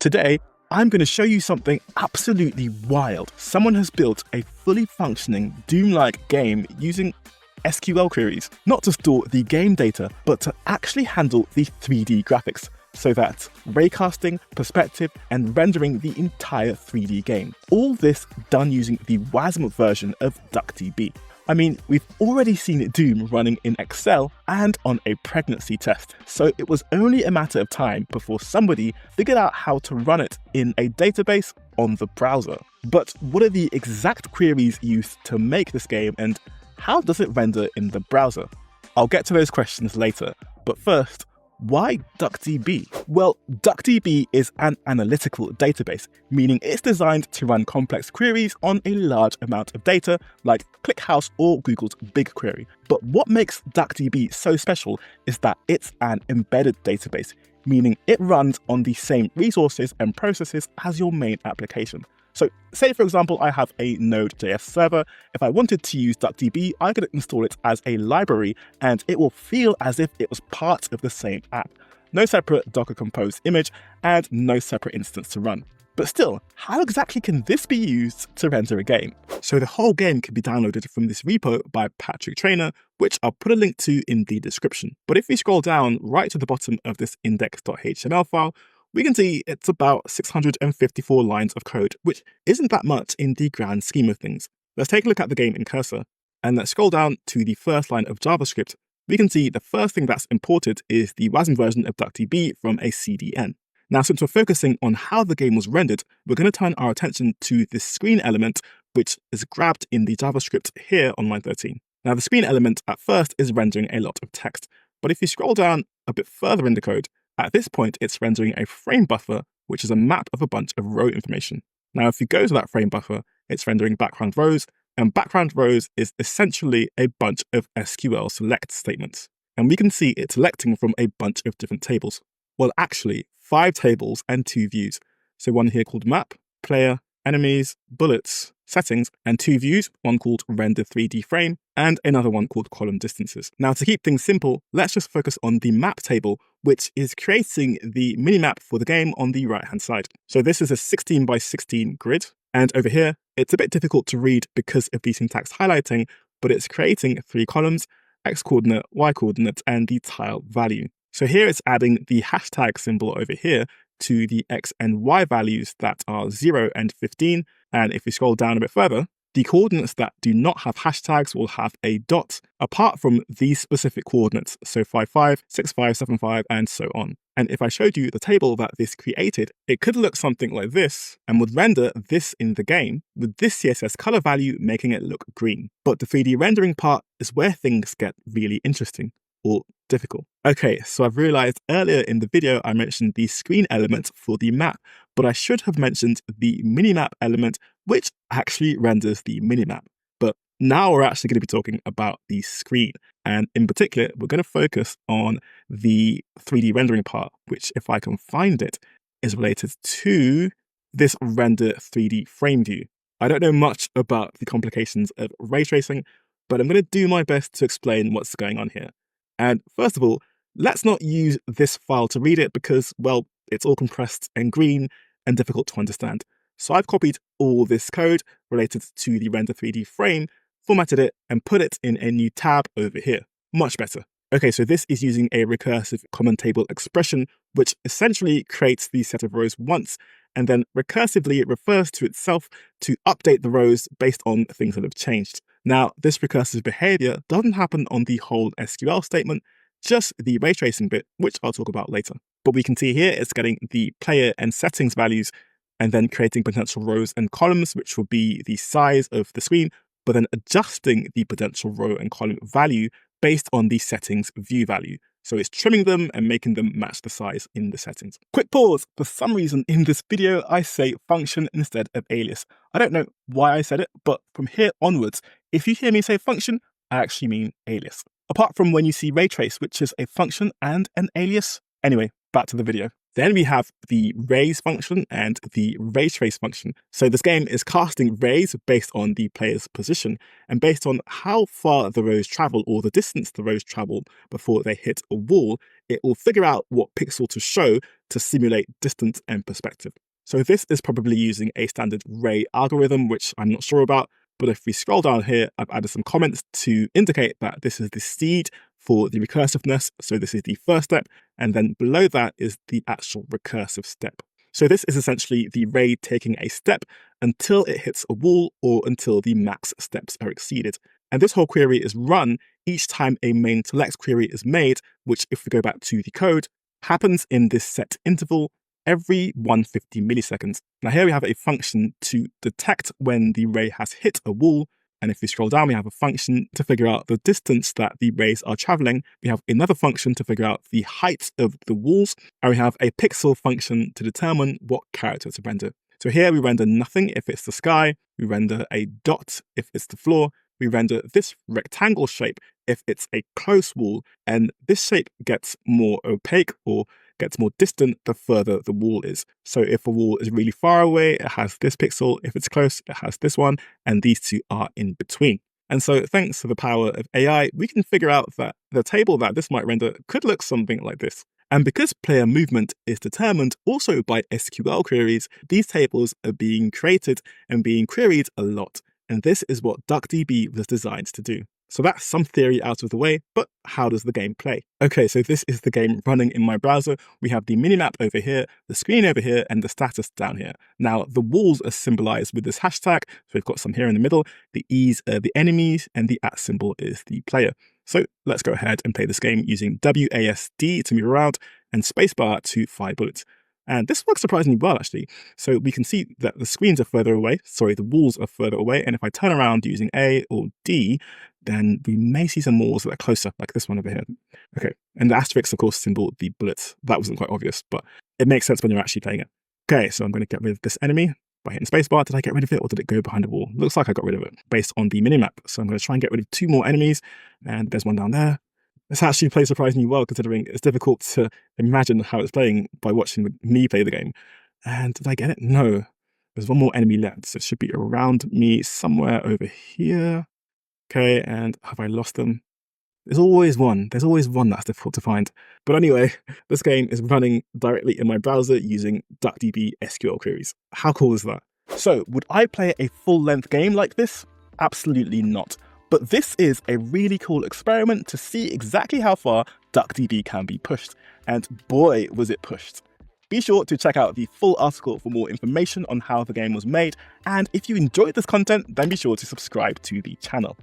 Today, I'm going to show you something absolutely wild. Someone has built a fully functioning Doom-like game using SQL queries, not to store the game data, but to actually handle the 3D graphics, so that raycasting, perspective, and rendering the entire 3D game. All this done using the WASM version of DuckDB. I mean, we've already seen Doom running in Excel and on a pregnancy test, so it was only a matter of time before somebody figured out how to run it in a database on the browser. But what are the exact queries used to make this game, and how does it render in the browser? I'll get to those questions later, but first, why DuckDB? Well, DuckDB is an analytical database, meaning it's designed to run complex queries on a large amount of data, like ClickHouse or Google's BigQuery. But what makes DuckDB so special is that it's an embedded database, meaning it runs on the same resources and processes as your main application. So say, for example, I have a Node.js server. If I wanted to use DuckDB, I could install it as a library and it will feel as if it was part of the same app. No separate Docker Compose image and no separate instance to run. But still, how exactly can this be used to render a game? So the whole game can be downloaded from this repo by Patrick Traynor, which I'll put a link to in the description. But if we scroll down right to the bottom of this index.html file, we can see it's about 654 lines of code, which isn't that much in the grand scheme of things. Let's take a look at the game in Cursor, and let's scroll down to the first line of JavaScript. We can see the first thing that's imported is the WASM version of DuckDB from a CDN. Now, since we're focusing on how the game was rendered, we're going to turn our attention to this screen element, which is grabbed in the JavaScript here on line 13. Now, the screen element at first is rendering a lot of text, but if you scroll down a bit further in the code, at this point, it's rendering a frame buffer, which is a map of a bunch of row information. Now, if you go to that frame buffer, it's rendering background rows, and background rows is essentially a bunch of SQL select statements. And we can see it's selecting from a bunch of different tables. Well, actually, 5 tables and 2 views. So one here called map, player, enemies, bullets, settings, and 2 views, one called render 3D frame, and another one called column distances. Now, to keep things simple, let's just focus on the map table, which is creating the minimap for the game on the right-hand side. So this is a 16 by 16 grid, and over here, it's a bit difficult to read because of the syntax highlighting, but it's creating 3 columns, X coordinate, Y coordinate, and the tile value. So here it's adding the hashtag symbol over here to the X and Y values that are 0 and 15. And if we scroll down a bit further, the coordinates that do not have hashtags will have a dot apart from these specific coordinates. So 55, 65, 75, and so on. And if I showed you the table that this created, it could look something like this and would render this in the game with this CSS color value making it look green. But the 3D rendering part is where things get really interesting or difficult. Okay, so I've realized earlier in the video I mentioned the screen element for the map, but I should have mentioned the minimap element, which actually renders the minimap. But now we're actually going to be talking about the screen. And in particular, we're going to focus on the 3D rendering part, which, if I can find it, is related to this render 3D frame view. I don't know much about the complications of ray tracing, but I'm going to do my best to explain what's going on here. And first of all, let's not use this file to read it because, well, it's all compressed and green and difficult to understand. So I've copied all this code related to the render 3D frame, formatted it, and put it in a new tab over here. Much better. Okay, so this is using a recursive common table expression, which essentially creates the set of rows once, and then recursively it refers to itself to update the rows based on things that have changed. Now, this recursive behavior doesn't happen on the whole SQL statement, just the ray tracing bit, which I'll talk about later. But we can see here it's getting the player and settings values and then creating potential rows and columns, which will be the size of the screen, but then adjusting the potential row and column value based on the settings view value. So it's trimming them and making them match the size in the settings. Quick pause. For some reason in this video, I say function instead of alias. I don't know why I said it, but from here onwards, if you hear me say function, I actually mean alias. Apart from when you see ray trace, which is a function and an alias. Anyway, back to the video. Then we have the raise function and the ray trace function. So this game is casting rays based on the player's position, and based on how far the rows travel or the distance the rows travel before they hit a wall, it will figure out what pixel to show to simulate distance and perspective. So this is probably using a standard ray algorithm, which I'm not sure about. But if we scroll down here, I've added some comments to indicate that this is the seed for the recursiveness. So this is the first step. And then below that is the actual recursive step. So this is essentially the ray taking a step until it hits a wall or until the max steps are exceeded. And this whole query is run each time a main select query is made, which, if we go back to the code, happens in this set interval every 150 milliseconds. Now here we have a function to detect when the ray has hit a wall. And if we scroll down, we have a function to figure out the distance that the rays are traveling. We have another function to figure out the height of the walls. And we have a pixel function to determine what character to render. So here we render nothing if it's the sky. We render a dot if it's the floor. We render this rectangle shape if it's a close wall. And this shape gets more opaque or gets more distant the further the wall is. So if a wall is really far away, it has this pixel. If it's close, it has this one. And these two are in between. And so thanks to the power of AI, we can figure out that the table that this might render could look something like this. And because player movement is determined also by SQL queries, these tables are being created and being queried a lot. And this is what DuckDB was designed to do. So that's some theory out of the way, but how does the game play? Okay, so this is the game running in my browser. We have the minimap over here, the screen over here, and the status down here. Now, the walls are symbolized with this hashtag. So we've got some here in the middle. The E's are the enemies, and the @ symbol is the player. So let's go ahead and play this game using WASD to move around and spacebar to fire bullets. And this works surprisingly well, actually. So we can see that the screens are further away. Sorry, the walls are further away. And if I turn around using A or D, then we may see some walls that are closer, like this one over here. Okay, and the asterisk, of course, symbol the bullets. That wasn't quite obvious, but it makes sense when you're actually playing it. Okay, so I'm going to get rid of this enemy by hitting spacebar. Did I get rid of it or did it go behind a wall? Looks like I got rid of it based on the minimap. So I'm going to try and get rid of 2 more enemies. And there's one down there. This actually plays surprisingly well, considering it's difficult to imagine how it's playing by watching me play the game. And did I get it? No. There's one more enemy left, so it should be around me somewhere over here. Okay, and have I lost them? There's always one. There's always one that's difficult to find. But anyway, this game is running directly in my browser using DuckDB SQL queries. How cool is that? So, would I play a full-length game like this? Absolutely not. But this is a really cool experiment to see exactly how far DuckDB can be pushed. And boy, was it pushed. Be sure to check out the full article for more information on how the game was made. And if you enjoyed this content, then be sure to subscribe to the channel.